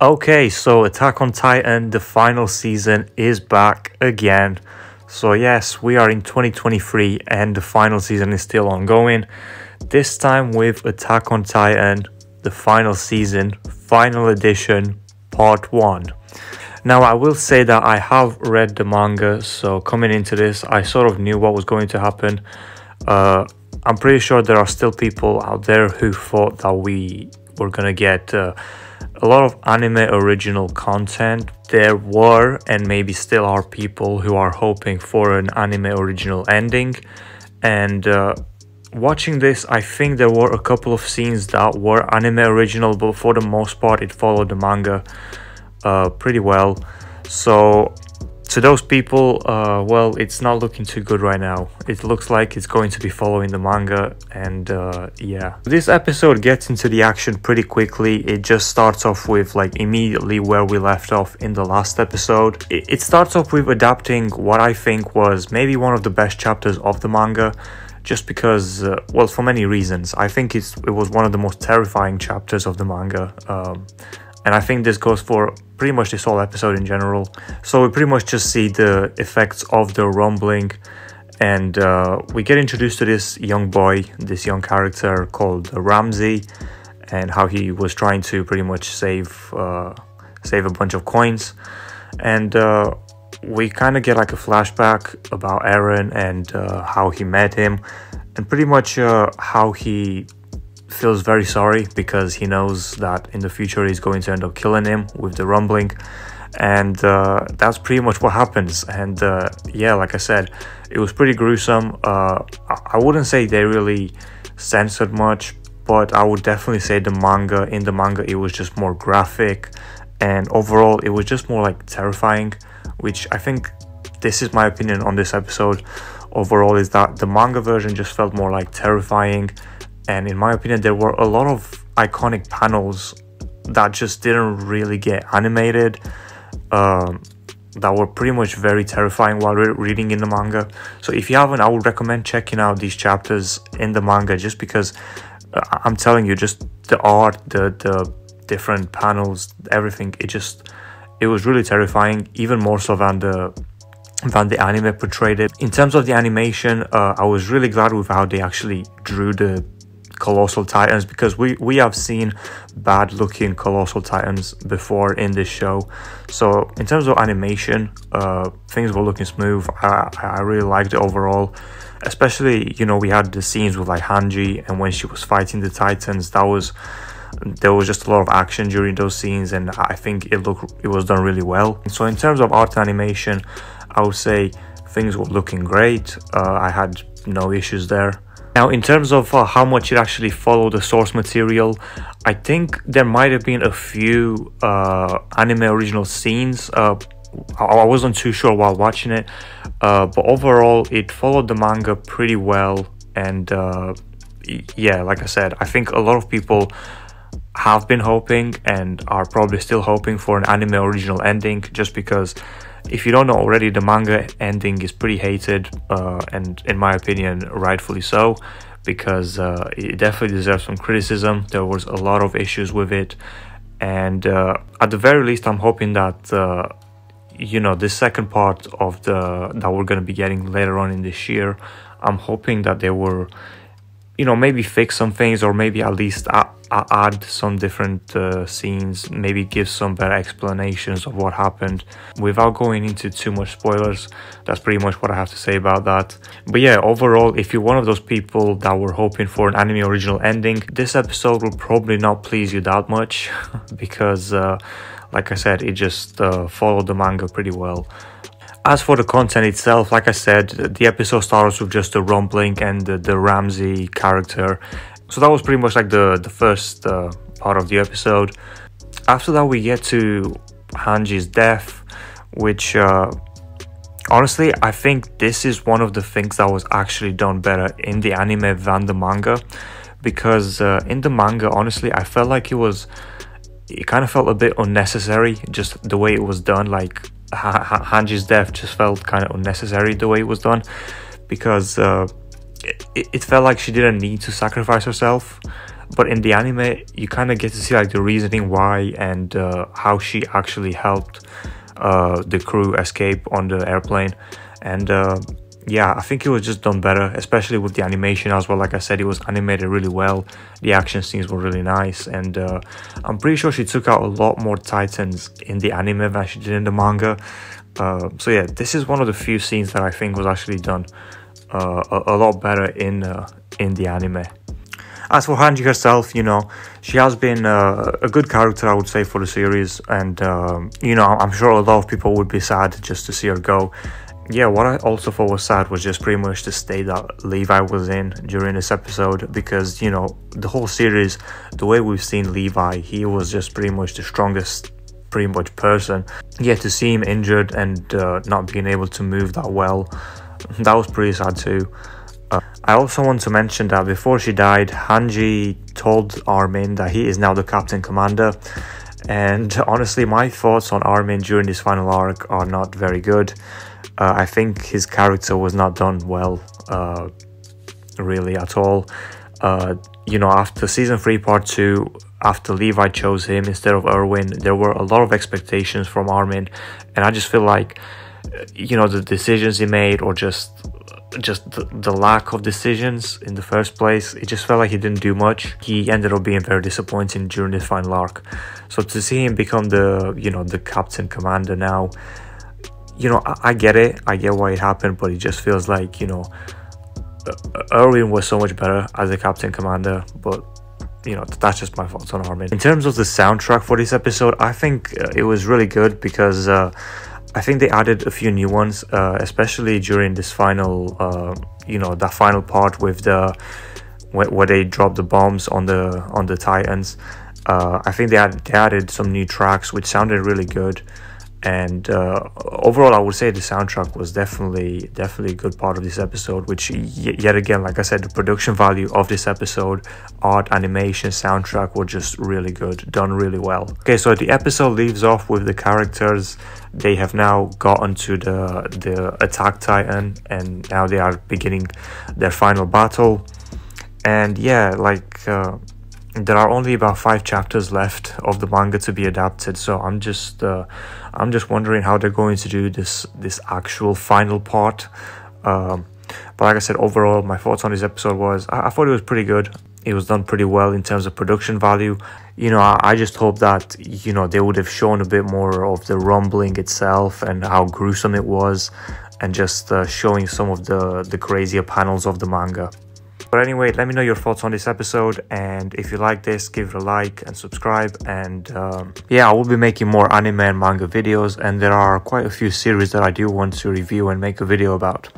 Okay, so Attack on Titan, the final season is back again. So, yes, we are in 2023 and the final season is still ongoing. This time with Attack on Titan, the final season, final edition, part 1. Now, I will say that I have read the manga, so coming into this, I sort of knew what was going to happen. I'm pretty sure there are still people out there who thought that we were gonna get a lot of anime original content. There were and maybe still are people who are hoping for an anime original ending. And watching this, I think there were a couple of scenes that were anime original, but for the most part, it followed the manga pretty well. So to those people, well, it's not looking too good right now. It looks like it's going to be following the manga, and yeah. This episode gets into the action pretty quickly. It just starts off with like immediately where we left off in the last episode. It starts off with adapting what I think was maybe one of the best chapters of the manga, just because, well, for many reasons. I think it was one of the most terrifying chapters of the manga. And I think this goes for pretty much this whole episode in general. So we pretty much just see the effects of the rumbling, and we get introduced to this young boy, this young character called Ramsey, and how he was trying to pretty much save a bunch of coins. And we kind of get like a flashback about Eren and how he met him, and pretty much how he feels very sorry because he knows that in the future he's going to end up killing him with the rumbling. And that's pretty much what happens. And yeah, like I said, it was pretty gruesome. I wouldn't say they really censored much, but I would definitely say in the manga it was just more graphic, and overall it was just more like terrifying, which I think, this is my opinion on this episode overall, is that the manga version just felt more like terrifying. And in my opinion, there were a lot of iconic panels that just didn't really get animated, that were pretty much very terrifying while reading in the manga. So if you haven't, I would recommend checking out these chapters in the manga, just because I'm telling you, just the art, the different panels, everything, it was really terrifying, even more so than the anime portrayed it. In terms of the animation, I was really glad with how they actually drew the colossal titans, because we have seen bad looking colossal titans before in this show. So in terms of animation, things were looking smooth. I really liked it overall, especially, you know, we had the scenes with like Hanji, and when she was fighting the titans, there was just a lot of action during those scenes, and I think it was done really well. So in terms of art animation, I would say things were looking great. I had no issues there. Now, in terms of how much it actually followed the source material, I think there might have been a few anime original scenes. I wasn't too sure while watching it, but overall it followed the manga pretty well. And yeah, like I said, I think a lot of people have been hoping and are probably still hoping for an anime original ending, just because, if you don't know already, the manga ending is pretty hated, and in my opinion, rightfully so, because it definitely deserves some criticism. There was a lot of issues with it, and at the very least, I'm hoping that you know, this second part of that we're going to be getting later on in this year, I'm hoping that they were, you know, maybe fix some things, or maybe at least add some different scenes, maybe give some better explanations of what happened. Without going into too much spoilers, that's pretty much what I have to say about that. But yeah, overall, if you're one of those people that were hoping for an anime original ending, this episode will probably not please you that much, because like I said, it just followed the manga pretty well. As for the content itself, like I said, the episode starts with just the rumbling and the Ramsey character. So that was pretty much like the first part of the episode. After that, we get to Hanji's death, which honestly, I think this is one of the things that was actually done better in the anime than the manga. Because in the manga, honestly, I felt like it kind of felt a bit unnecessary, just the way it was done. Like Hanji's death just felt kind of unnecessary the way it was done, because it felt like she didn't need to sacrifice herself. but in the anime you kind of get to see like the reasoning why and how she actually helped the crew escape on the airplane. And yeah, I think it was just done better, especially with the animation as well. Like I said, it was animated really well, the action scenes were really nice, and I'm pretty sure she took out a lot more Titans in the anime than she did in the manga. So yeah, this is one of the few scenes that I think was actually done a lot better in the anime. As for Hanji herself, you know, she has been a good character, I would say, for the series, and you know, I'm sure a lot of people would be sad just to see her go. Yeah, what I also thought was sad was just pretty much the state that Levi was in during this episode, because, you know, the whole series, the way we've seen Levi, he was just pretty much the strongest pretty much person. Yeah, to see him injured and not being able to move that well, that was pretty sad too. I also want to mention that before she died, Hanji told Armin that he is now the Captain Commander, and honestly my thoughts on Armin during this final arc are not very good. I think his character was not done well, really at all. You know, after season 3 part 2, after Levi chose him instead of Erwin, there were a lot of expectations from Armin, and I just feel like, you know, the decisions he made, or just the lack of decisions in the first place, it just felt like he didn't do much. He ended up being very disappointing during this final arc. So to see him become the, you know, the Captain Commander now, you know, I get it, I get why it happened, but it just feels like, you know, Erwin was so much better as a Captain Commander. But, you know, that's just my thoughts on Armin. In terms of the soundtrack for this episode, I think it was really good, because I think they added a few new ones, especially during this final, you know, that final part with the where they dropped the bombs on the Titans. I think they added some new tracks which sounded really good, and overall I would say the soundtrack was definitely a good part of this episode, which yet again, like I said, the production value of this episode, art, animation, soundtrack were just really good, done really well. Okay, so the episode leaves off with the characters. They have now gotten to the Attack Titan, and now they are beginning their final battle. And yeah, like there are only about 5 chapters left of the manga to be adapted, so I'm just wondering how they're going to do this actual final part. But like I said, overall my thoughts on this episode was I thought it was pretty good. It was done pretty well in terms of production value. You know, I just hope that, you know, they would have shown a bit more of the rumbling itself and how gruesome it was, and just showing some of the crazier panels of the manga. But anyway, let me know your thoughts on this episode, and if you like this, give it a like and subscribe. And yeah, I will be making more anime and manga videos, and there are quite a few series that I do want to review and make a video about.